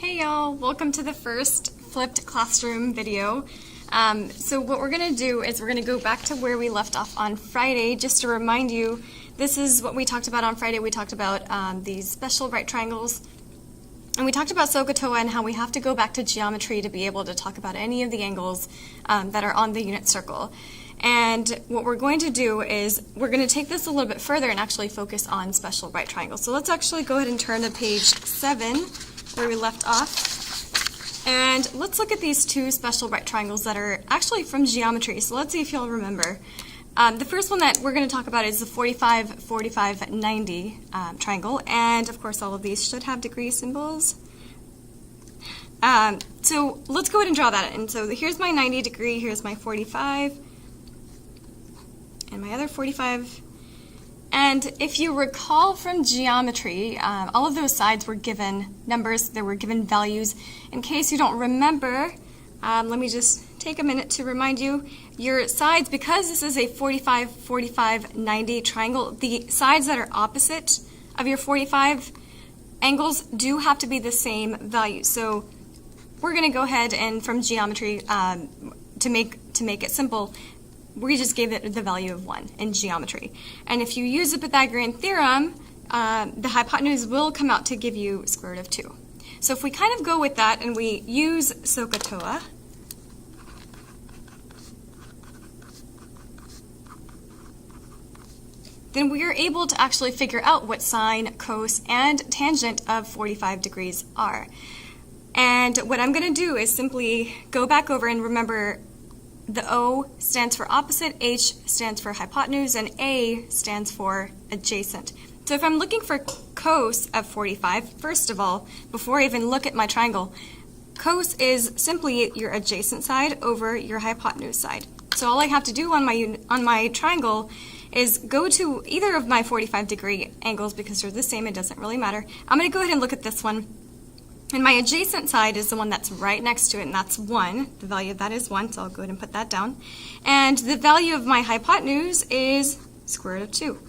Hey y'all, welcome to the first flipped classroom video. So what we're going to do is we're going to go back to where we left off on Friday. Just to remind you, this is what we talked about on Friday. We talked about these special right triangles. And we talked about SOHCAHTOA and how we have to go back to geometry to be able to talk about any of the angles that are on the unit circle. And what we're going to do is we're going to take this a little bit further and actually focus on special right triangles. So let's actually go ahead and turn to page 7 where we left off. And let's look at these two special right triangles that are actually from geometry. So let's see if you'll remember. The first one that we're going to talk about is the 45, 45, 90 triangle. And of course all of these should have degree symbols. So let's go ahead and draw that in. So here's my 90 degree, here's my 45, and my other 45. And if you recall from geometry, all of those sides were given numbers, they were given values. In case you don't remember, let me just take a minute to remind you, your sides, because this is a 45, 45, 90 triangle, the sides that are opposite of your 45 angles do have to be the same value. So we're going to go ahead and from geometry, to make it simple, we just gave it the value of 1 in geometry. And if you use the Pythagorean theorem, the hypotenuse will come out to give you square root of 2. So if we kind of go with that and we use SOHCAHTOA, then we are able to actually figure out what sine, cos, and tangent of 45 degrees are. And what I'm going to do is simply go back over and remember the O stands for opposite, H stands for hypotenuse, and A stands for adjacent. So if I'm looking for cos of 45, first of all, before I even look at my triangle, cos is simply your adjacent side over your hypotenuse side. So all I have to do on my triangle is go to either of my 45 degree angles because they're the same, it doesn't really matter. I'm going to go ahead and look at this one. And my adjacent side is the one that's right next to it, and that's 1. The value of that is 1, so I'll go ahead and put that down. And the value of my hypotenuse is square root of 2.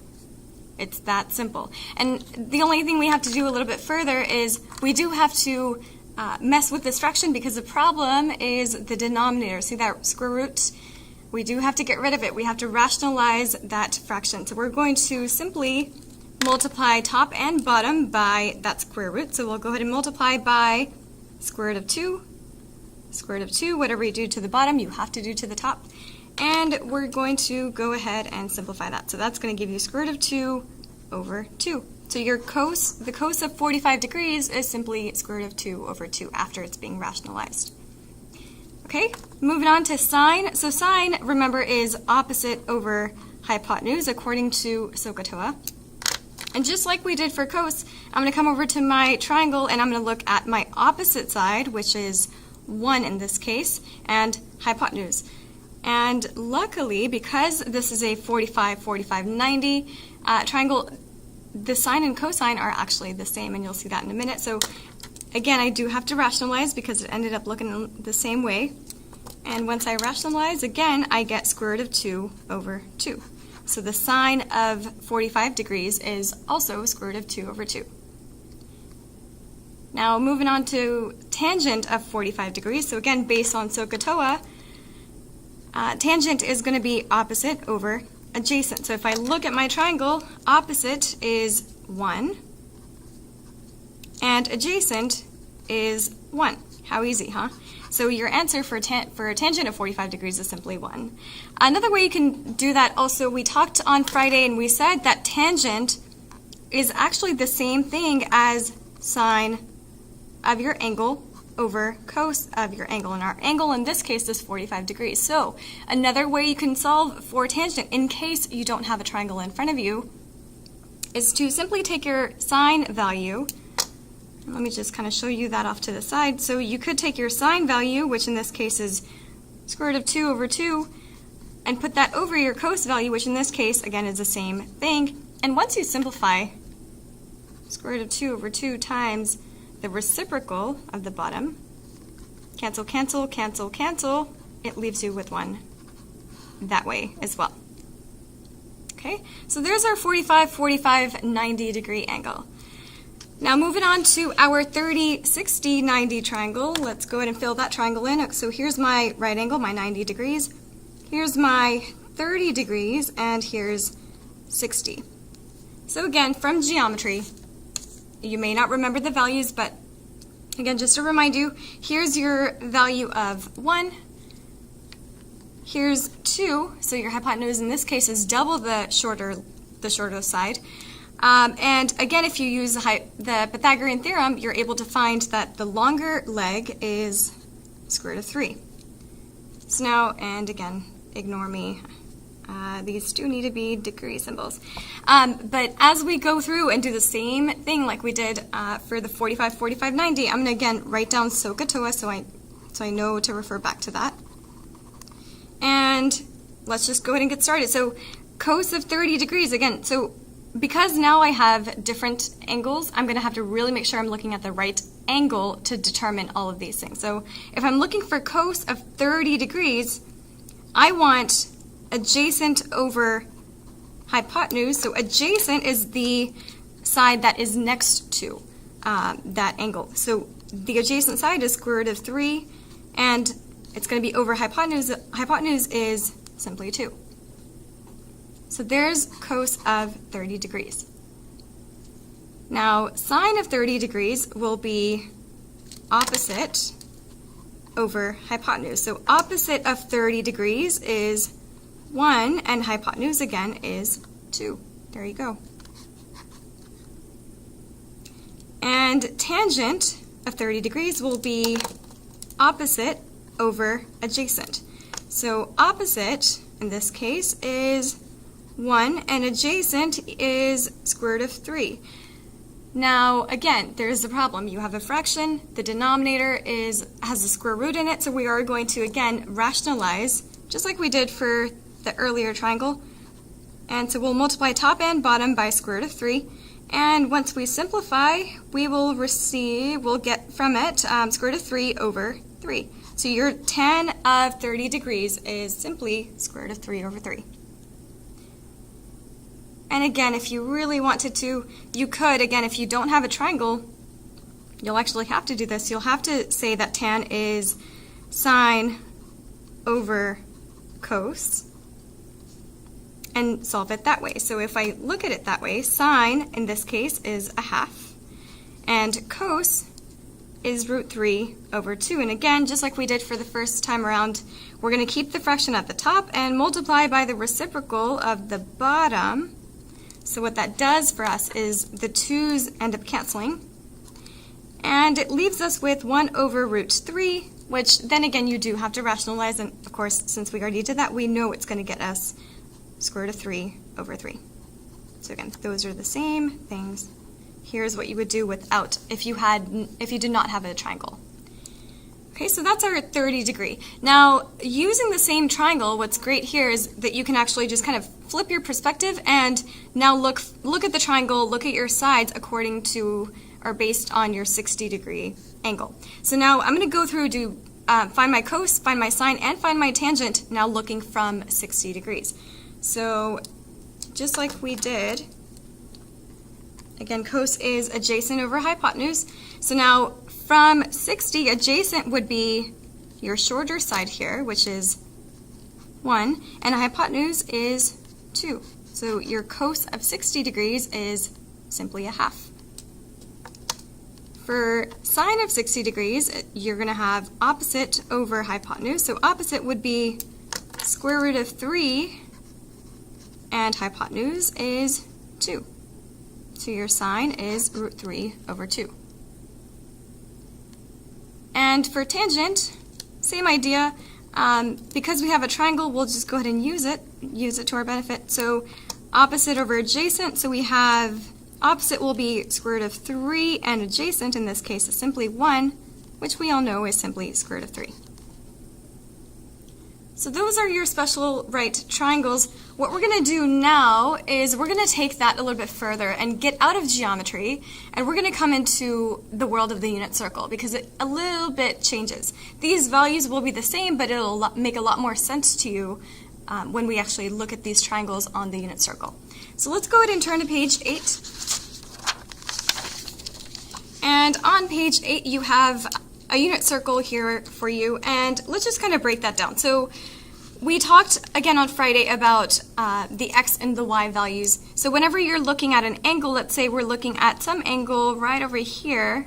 It's that simple. And the only thing we have to do a little bit further is we do have to mess with this fraction because the problem is the denominator. See that square root? We do have to get rid of it. We have to rationalize that fraction. So we're going to simply multiply top and bottom by that square root. So we'll go ahead and multiply by square root of 2. Square root of 2, whatever you do to the bottom, you have to do to the top. And we're going to go ahead and simplify that. So that's going to give you square root of 2 over 2. So your cos, the cos of 45 degrees is simply square root of 2 over 2 after it's being rationalized. Okay, moving on to sine. So sine, remember, is opposite over hypotenuse according to SOHCAHTOA. And just like we did for cos, I'm going to come over to my triangle and I'm going to look at my opposite side, which is 1 in this case, and hypotenuse. And luckily, because this is a 45, 45, 90 triangle, the sine and cosine are actually the same, and you'll see that in a minute. So again, I do have to rationalize because it ended up looking the same way. And once I rationalize, again, I get square root of 2 over 2. So the sine of 45 degrees is also square root of 2 over 2. Now moving on to tangent of 45 degrees. So again, based on SOHCAHTOA, tangent is going to be opposite over adjacent. So if I look at my triangle, opposite is 1, and adjacent is 1. How easy, huh? So your answer for a tangent of 45 degrees is simply 1. Another way you can do that also, we talked on Friday and we said that tangent is actually the same thing as sine of your angle over cos of your angle. And our angle in this case is 45 degrees. So another way you can solve for tangent in case you don't have a triangle in front of you is to simply take your sine value. Let me just kind of show you that off to the side. So you could take your sine value, which in this case is square root of 2 over 2, and put that over your cos value, which in this case, again, is the same thing. And once you simplify, square root of 2 over 2 times the reciprocal of the bottom, cancel, cancel, cancel, cancel, it leaves you with 1 that way as well. Okay, so there's our 45, 45, 90 degree angle. Now moving on to our 30, 60, 90 triangle. Let's go ahead and fill that triangle in. So here's my right angle, my 90 degrees. Here's my 30 degrees, and here's 60. So again, from geometry, you may not remember the values, but again, just to remind you, here's your value of 1. Here's 2, so your hypotenuse in this case is double the shorter side. And again, if you use the Pythagorean theorem, you're able to find that the longer leg is square root of 3. So now, and again, ignore me. These do need to be degree symbols. But as we go through and do the same thing like we did for the 45, 45, 90, I'm going to again write down SOHCAHTOA so I know to refer back to that. And let's just go ahead and get started. So cos of 30 degrees, again, so because now I have different angles, I'm going to have to really make sure I'm looking at the right angle to determine all of these things. So if I'm looking for cos of 30 degrees, I want adjacent over hypotenuse. So adjacent is the side that is next to that angle. So the adjacent side is square root of 3, and it's going to be over hypotenuse. Hypotenuse is simply 2. So there's cos of 30 degrees. Now, sine of 30 degrees will be opposite over hypotenuse. So opposite of 30 degrees is 1, and hypotenuse again is 2. There you go. And tangent of 30 degrees will be opposite over adjacent. So opposite, in this case, is 1, and adjacent is square root of 3. Now, again, there's the problem. You have a fraction, the denominator has a square root in it, so we are going to, again, rationalize, just like we did for the earlier triangle. And so we'll multiply top and bottom by square root of 3, and once we simplify, we'll get from it square root of 3 over 3. So your tan of 30 degrees is simply square root of 3 over 3. And again, if you really wanted to, you could, again, if you don't have a triangle, you'll actually have to do this. You'll have to say that tan is sine over cos and solve it that way. So if I look at it that way, sine in this case is 1/2, and cos is root 3 over 2. And again, just like we did for the first time around, we're going to keep the fraction at the top and multiply by the reciprocal of the bottom. So what that does for us is the 2's end up canceling, and it leaves us with 1 over root 3, which then again you do have to rationalize, and of course since we already did that, we know it's going to get us square root of 3 over 3. So again, those are the same things. Here's what you would do without, if you did not have a triangle. Okay, so that's our 30 degree. Now, using the same triangle, what's great here is that you can actually just kind of flip your perspective and now look at the triangle, look at your sides according to, or based on your 60 degree angle. So now I'm going to go through to find my cos, find my sine, and find my tangent, now looking from 60 degrees. So just like we did, again, cos is adjacent over hypotenuse. So now from 60, adjacent would be your shorter side here, which is 1, and hypotenuse is 2. So your cos of 60 degrees is simply 1/2. For sine of 60 degrees, you're going to have opposite over hypotenuse. So opposite would be square root of 3, and hypotenuse is 2. So your sine is root 3 over 2. And for tangent, same idea. Because we have a triangle, we'll just go ahead and use it to our benefit. So opposite over adjacent, so we have opposite will be square root of 3, and adjacent in this case is simply 1, which we all know is simply square root of 3. So those are your special right triangles. What we're going to do now is we're going to take that a little bit further and get out of geometry, and we're going to come into the world of the unit circle because it a little bit changes. These values will be the same, but it'll make a lot more sense to you when we actually look at these triangles on the unit circle. So let's go ahead and turn to page 8. And on page 8, you have a unit circle here for you, and let's just kind of break that down. So we talked again on Friday about the x and the y values. So whenever you're looking at an angle, let's say we're looking at some angle right over here,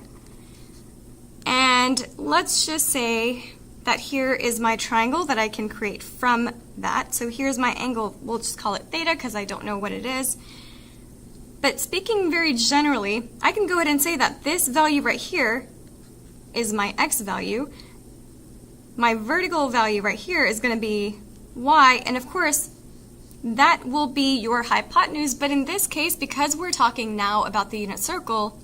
and let's just say that here is my triangle that I can create from that. So here's my angle, we'll just call it theta because I don't know what it is. But speaking very generally, I can go ahead and say that this value right here is my x value. My vertical value right here is going to be y, and of course that will be your hypotenuse, but in this case, because we're talking now about the unit circle,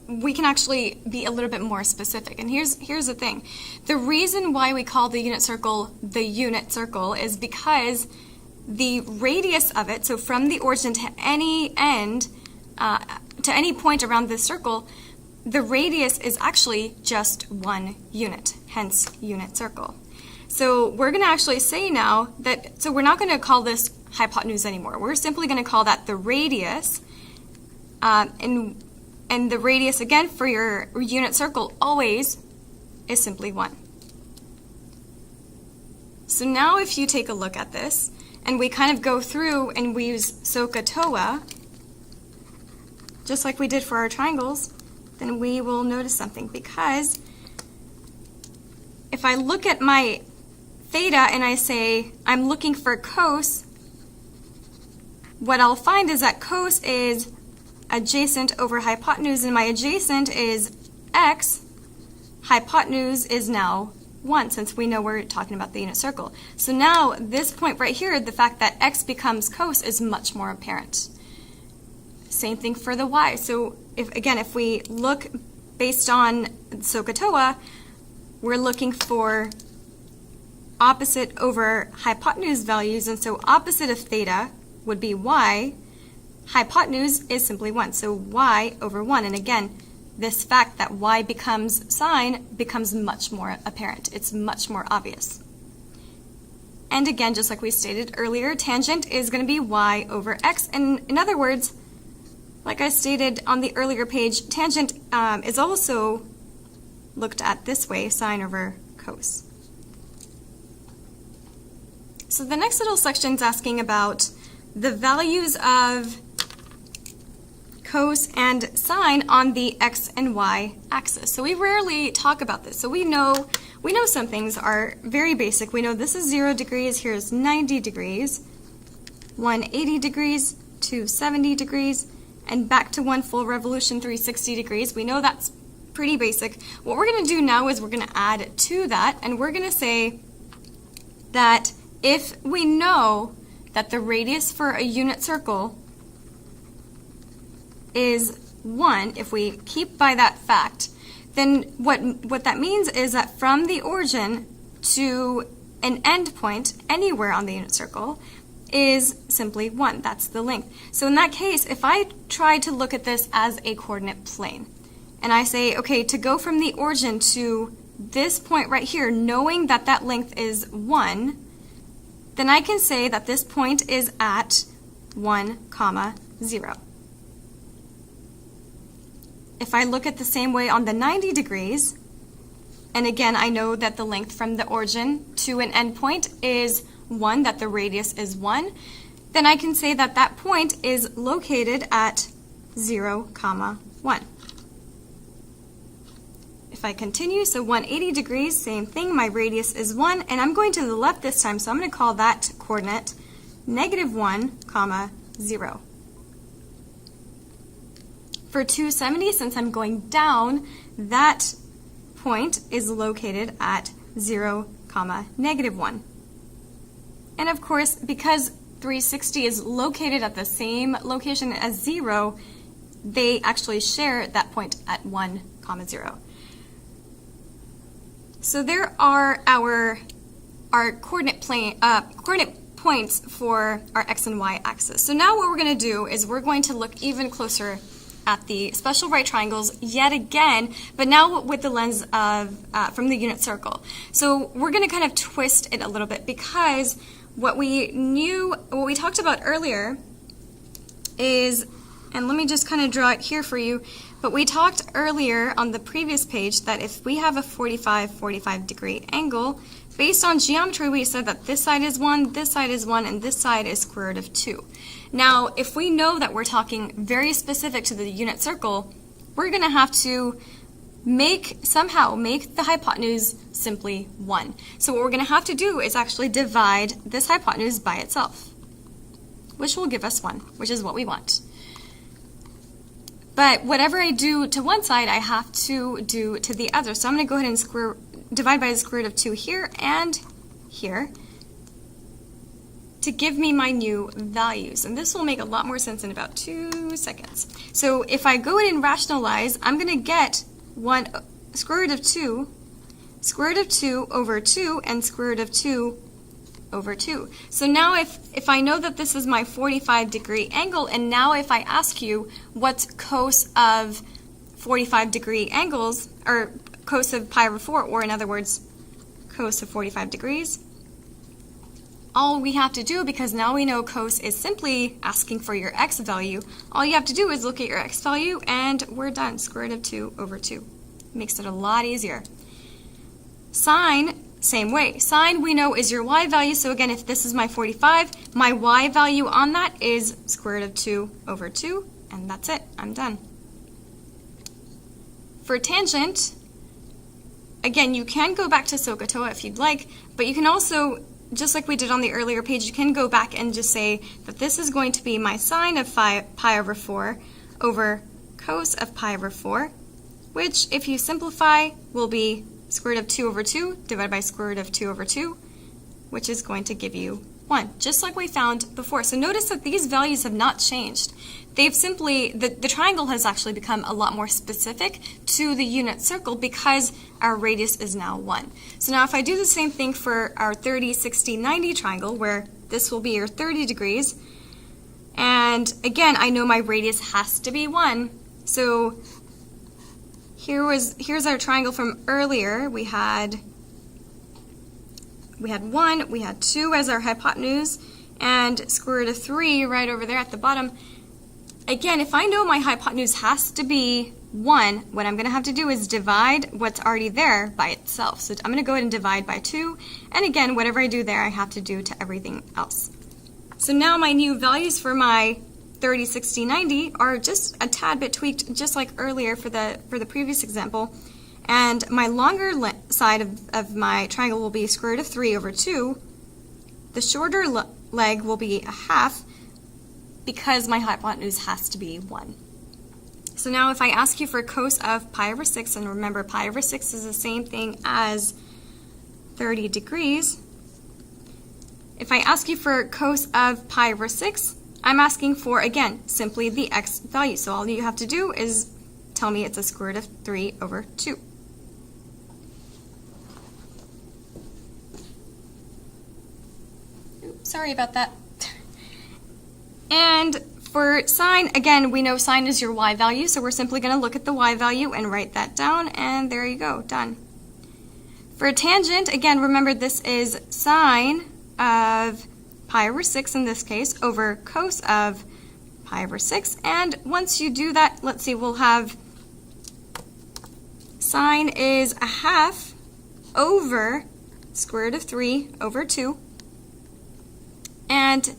we can actually be a little bit more specific. And here's the thing. The reason why we call the unit circle is because the radius of it, so from the origin to any end, to any point around this circle, the radius is actually just 1 unit, hence unit circle. So we're going to actually say now that, so we're not going to call this hypotenuse anymore. We're simply going to call that the radius, and the radius, again, for your unit circle always is simply 1. So now if you take a look at this, and we kind of go through and we use SOHCAHTOA, just like we did for our triangles, then we will notice something. Because if I look at my theta and I say I'm looking for cos, what I'll find is that cos is adjacent over hypotenuse, and my adjacent is x. Hypotenuse is now 1, since we know we're talking about the unit circle. So now this point right here, the fact that x becomes cos is much more apparent. Same thing for the y. So if we look based on SOHCAHTOA, we're looking for opposite over hypotenuse values, and so opposite of theta would be y. Hypotenuse is simply 1, so y over 1. And again, this fact that y becomes sine becomes much more apparent. It's much more obvious. And again, just like we stated earlier, tangent is going to be y over x. And in other words, like I stated on the earlier page, tangent is also looked at this way, sine over cos. So the next little section is asking about the values of cos and sine on the x and y axis. So we rarely talk about this. So we know some things are very basic. We know this is 0 degrees, here's 90 degrees, 180 degrees, 270 degrees, and back to 1 full revolution, 360 degrees. We know that's pretty basic. What we're going to do now is we're going to add to that, and we're going to say that if we know that the radius for a unit circle is 1, if we keep by that fact, then what that means is that from the origin to an end point anywhere on the unit circle is simply 1. That's the length. So in that case, if I try to look at this as a coordinate plane, and I say, okay, to go from the origin to this point right here, knowing that that length is 1, then I can say that this point is at 1, 0. If I look at the same way on the 90 degrees, and again I know that the length from the origin to an endpoint is 1, that the radius is 1, then I can say that that point is located at 0, 1. If I continue, so 180 degrees, same thing, my radius is 1, and I'm going to the left this time, so I'm going to call that coordinate -1, 0. For 270, since I'm going down, that point is located at 0, -1. And of course, because 360 is located at the same location as 0, they actually share that point at 1, 0. So there are our coordinate points for our x and y axis. So now what we're going to do is we're going to look even closer at the special right triangles yet again, but now with the lens of from the unit circle. So we're going to kind of twist it a little bit, because what we talked about earlier is, and let me just kind of draw it here for you, But we talked earlier on the previous page that if we have a 45 degree angle, based on geometry, we said that this side is 1, this side is 1, and this side is square root of 2. Now, if we know that we're talking very specific to the unit circle, we're going to have to somehow make the hypotenuse simply 1. So what we're going to have to do is actually divide this hypotenuse by itself, which will give us 1, which is what we want. But whatever I do to one side, I have to do to the other. So I'm going to go ahead and divide by the square root of 2 here and here to give me my new values. And this will make a lot more sense in about 2 seconds. So if I go ahead and rationalize, I'm going to get square root of 2 over 2, and square root of 2 over 2. So now if I know that this is my 45 degree angle, and now if I ask you what's cos of 45 degree angles, or cos of pi over 4, or in other words, cos of 45 degrees, all we have to do, because now we know cos is simply asking for your x value, all you have to do is look at your x value and we're done. Square root of 2 over 2. Makes it a lot easier. Sine, same way. Sine we know is your y value, so again, if this is my 45, my y value on that is square root of 2 over 2, and that's it. I'm done. For tangent, again, you can go back to SOHCAHTOA if you'd like, but you can also, just like we did on the earlier page, you can go back and just say that this is going to be my sine of pi over 4 over cos of pi over 4, which, if you simplify, will be square root of 2 over 2 divided by square root of 2 over 2, which is going to give you 1, just like we found before. So notice that these values have not changed. They've simply, the triangle has actually become a lot more specific to the unit circle because our radius is now 1. So now if I do the same thing for our 30, 60, 90 triangle, where this will be your 30 degrees, and again, I know my radius has to be 1, so here's our triangle from earlier. We had 1, we had 2 as our hypotenuse, and square root of 3 right over there at the bottom. Again, if I know my hypotenuse has to be 1, what I'm going to have to do is divide what's already there by itself. So I'm going to go ahead and divide by 2, and again, whatever I do there, I have to do to everything else. So now my new values for my 30, 60, 90 are just a tad bit tweaked, just like earlier for the previous example. And my longer side of my triangle will be square root of 3 over 2. The shorter leg will be a half because my hypotenuse has to be 1. So now if I ask you for cos of pi over 6, and remember pi over 6 is the same thing as 30 degrees. If I ask you for cos of pi over 6, I'm asking for, again, simply the x value. So all you have to do is tell me it's a square root of 3 over 2. Oops, sorry about that. And for sine, again, we know sine is your y value, so we're simply going to look at the y value and write that down, and there you go, done. For tangent, again, remember this is sine of pi over 6 in this case over cos of pi over 6, and once you do that, let's see, we'll have sine is a half over square root of 3 over 2, and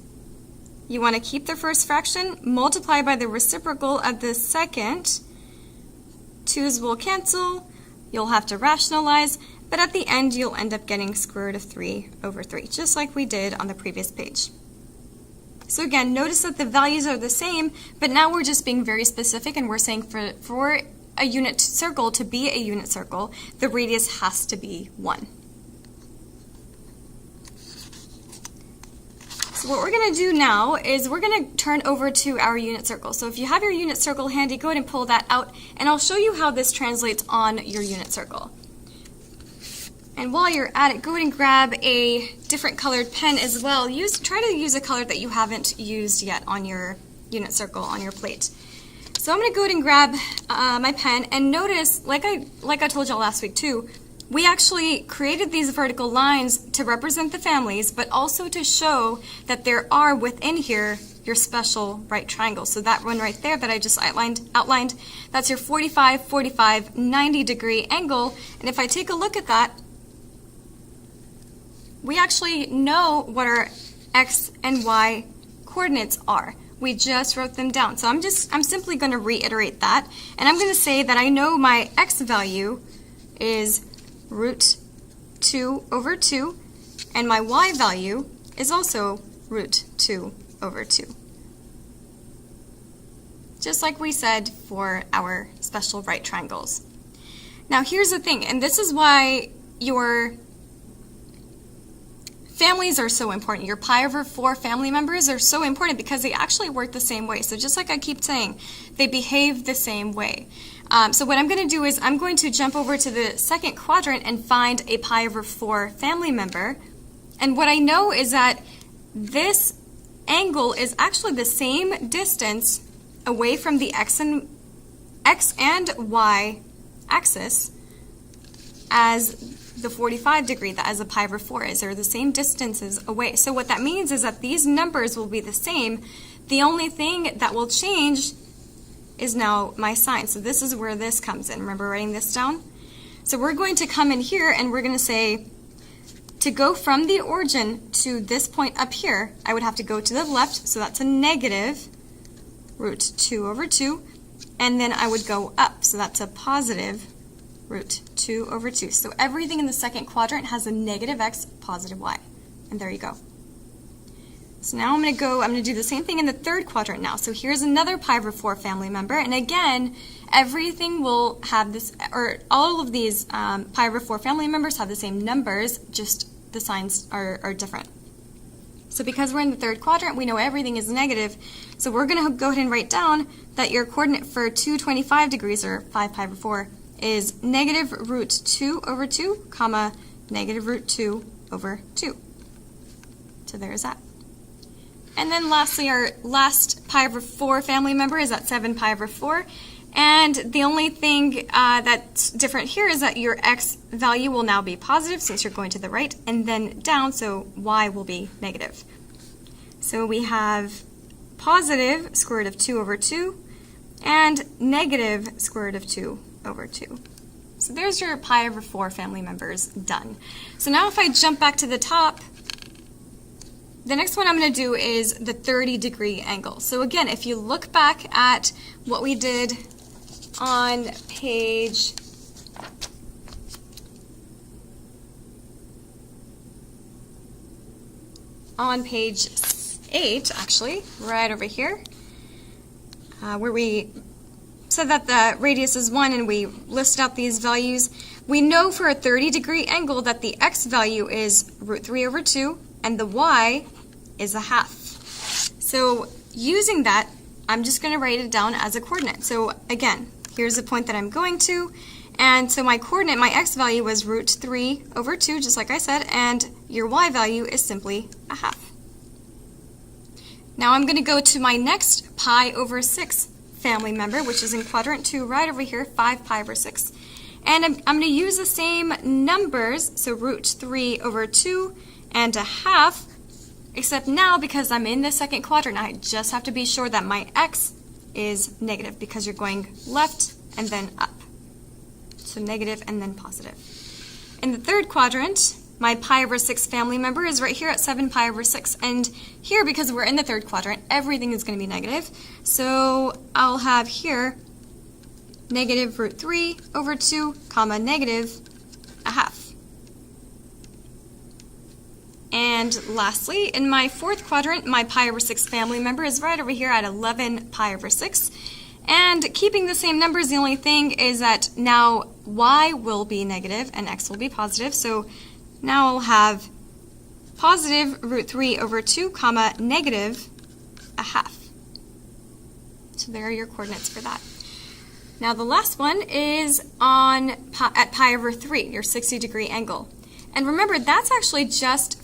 you want to keep the first fraction, multiply by the reciprocal of the second. 2's will cancel, you'll have to rationalize, but at the end you'll end up getting square root of 3 over 3, just like we did on the previous page. So again, notice that the values are the same, but now we're just being very specific, and we're saying for a unit circle to be a unit circle, the radius has to be 1. So what we're going to do now is we're going to turn over to our unit circle. So if you have your unit circle handy, go ahead and pull that out, and I'll show you how this translates on your unit circle. And while you're at it, go ahead and grab a different colored pen as well. Try to use a color that you haven't used yet on your unit circle on your plate. So I'm going to go ahead and grab my pen, and notice, like I told y'all last week too, we actually created these vertical lines to represent the families, but also to show that there are within here your special right triangle. So that one right there that I just outlined, that's your 45, 45, 90 degree angle. And if I take a look at that, we actually know what our X and Y coordinates are. We just wrote them down. So I'm simply going to reiterate that. And I'm going to say that I know my X value is root 2 over 2, and my Y value is also root 2 over 2. Just like we said for our special right triangles. Now here's the thing, and this is why your families are so important. Your pi over 4 family members are so important because they actually work the same way. So just like I keep saying, they behave the same way. So what I'm going to do is I'm going to jump over to the second quadrant and find a pi over 4 family member. And what I know is that this angle is actually the same distance away from the X and Y axis as the 45 degree, as a pi over 4 is. They're the same distances away. So what that means is that these numbers will be the same. The only thing that will change is now my sign. So this is where this comes in. Remember writing this down? So we're going to come in here and we're going to say, to go from the origin to this point up here, I would have to go to the left, so that's a negative root 2 over 2, and then I would go up, so that's a positive root 2 over 2. So everything in the second quadrant has a negative X, positive Y, and there you go. So now I'm going to do the same thing in the third quadrant now. So here's another pi over 4 family member, and again, everything will have this, or all of these pi over 4 family members have the same numbers, just the signs are different. So because we're in the third quadrant, we know everything is negative, so we're going to go ahead and write down that your coordinate for 225 degrees, or 5 pi over 4, is negative root 2 over 2, comma, negative root 2 over 2. So there's that. And then lastly, our last pi over 4 family member is at 7 pi over 4. And the only thing that's different here is that your X value will now be positive since you're going to the right, and then down, so Y will be negative. So we have positive square root of 2 over 2 and negative square root of 2 over 2. So there's your pi over 4 family members done. So now if I jump back to the top, the next one I'm going to do is the 30 degree angle. So again, if you look back at what we did on page on page 8, actually, right over here, where we said that the radius is 1 and we listed out these values. We know for a 30 degree angle that the x value is root 3 over 2 and the y is a half. So using that, I'm just going to write it down as a coordinate. So again, here's the point that I'm going to, and so my coordinate, my x value was root 3 over 2, just like I said, and your y value is simply a half. Now I'm going to go to my next pi over 6 family member, which is in quadrant 2 right over here, 5 pi over 6. And I'm going to use the same numbers, so root 3 over 2 and a half, except now because I'm in the second quadrant, I just have to be sure that my x is negative because you're going left and then up. So negative and then positive. In the third quadrant, my pi over 6 family member is right here at 7 pi over 6. And here, because we're in the third quadrant, everything is going to be negative. So I'll have here negative root 3 over 2, comma, negative a half. And lastly, in my fourth quadrant, my pi over 6 family member is right over here at 11 pi over 6. And keeping the same numbers, the only thing is that now y will be negative and x will be positive. So now I'll have positive root 3 over 2, comma, negative a half. So there are your coordinates for that. Now the last one is at pi over 3, your 60 degree angle. And remember, that's actually just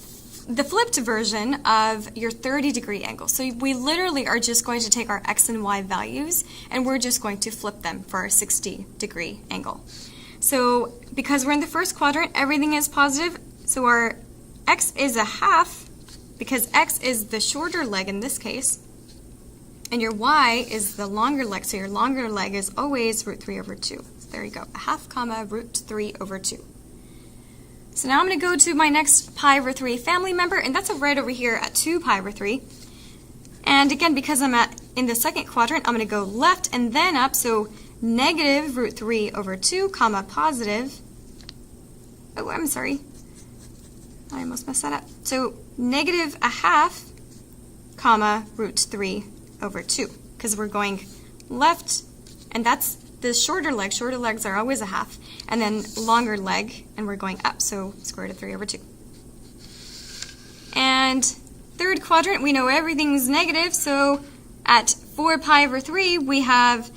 the flipped version of your 30 degree angle. So we literally are just going to take our x and y values and we're just going to flip them for our 60 degree angle. So because we're in the first quadrant, everything is positive. So our x is a half, because x is the shorter leg in this case, And your y is the longer leg, so your longer leg is always root 3 over 2. So there you go, 1/2 comma root 3 over 2. So now I'm going to go to my next pi over 3 family member, and that's right over here at 2 pi over 3. And again, because I'm in the second quadrant, I'm going to go left and then up, so negative root 3 over 2, comma positive. Oh, I'm sorry. I almost messed that up. So negative 1/2, comma root 3 over 2, because we're going left, and that's the shorter leg. Shorter legs are always 1/2, and then longer leg, and we're going up, so square root of 3 over 2. And third quadrant, we know everything's negative, so at 4 pi over 3, we have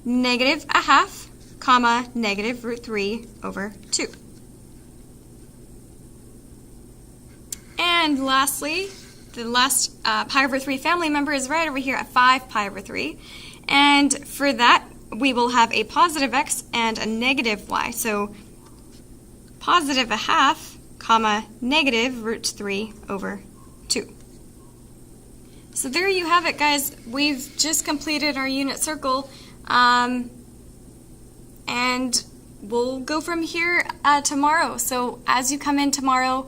negative 1/2, comma negative root 3 over 2. And lastly, the last pi over 3 family member is right over here at 5 pi over 3. And for that, we will have a positive x and a negative y. So positive 1/2, comma negative root 3 over 2. So there you have it, guys. We've just completed our unit circle. And we'll go from here tomorrow. So as you come in tomorrow,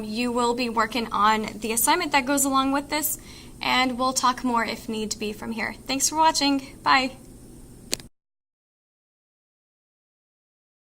you will be working on the assignment that goes along with this, and we'll talk more if need be from here. Thanks for watching. Bye.